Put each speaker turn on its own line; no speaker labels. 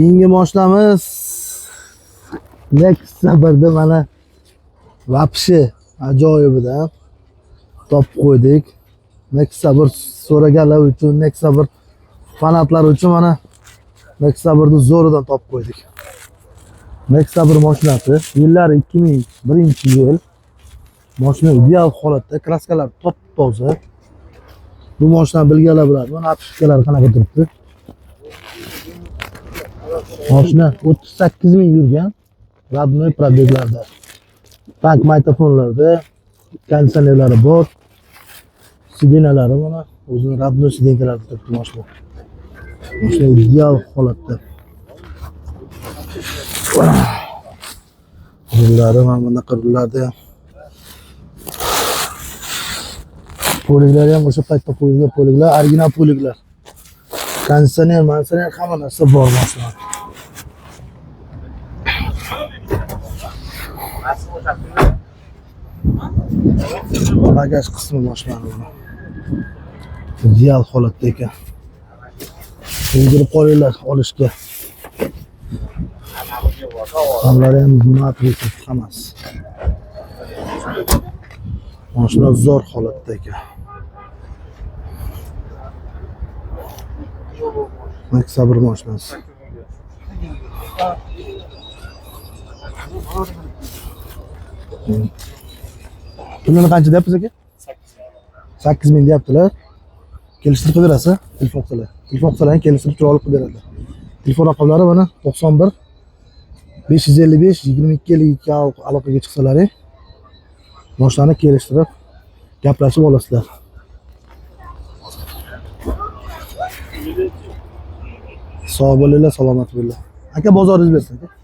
Keyingi mashinamiz Nexia 1da mana vapshi ajoyibida topib qo'ydik. Nexia 1 so'raganlar uchun, Nexia 1 fanatlar uchun mana Nexia 1ni zo'ridan topib qo'ydik. Nexia 1 mashinasi, yillari 2001-yil. Mashina ideal holatda, kraskalar top-toza. Bu mashinani bilganlar biladi. Mana apishkalari qanaqa turibdi. Mashina 38 ming yurgan. Radnoy probeglarda. Tank magnitofonlarda konditsionerlari bor. Sidinalari mana o'zini radnoy sidinkalarida turibdi mashina. Mashina ideal holatda. Yo'llari mana bunaqa yo'llarda poliglar ham o'sha paytda qo'yilgan poliglar, original poliglar. Konditsioner, mansioner hamma narsa bor mashina. Bagaj qismi mashinani mana. Ideal holatda ekan. Ulgurib qolinglar olishga. Hamlari ham matrix hammasi. Mashina zo'r holatda ekan. Nexia 1 mashinasi. Pulini qancha deyapsiz aka? 8 ming deyaptilar. Kelishtirib berasiz, telefon qilinglar. Telefon qilsalaring kelishtirib turib olib beradi. Telefon raqamlari mana 91 555 2252 aloqaga chiqsalaring mashinani kelishtirib gaplashib olasizlar. Sog' bo'linglar, salomat bo'linglar. Aka bozoringiz bersin aka.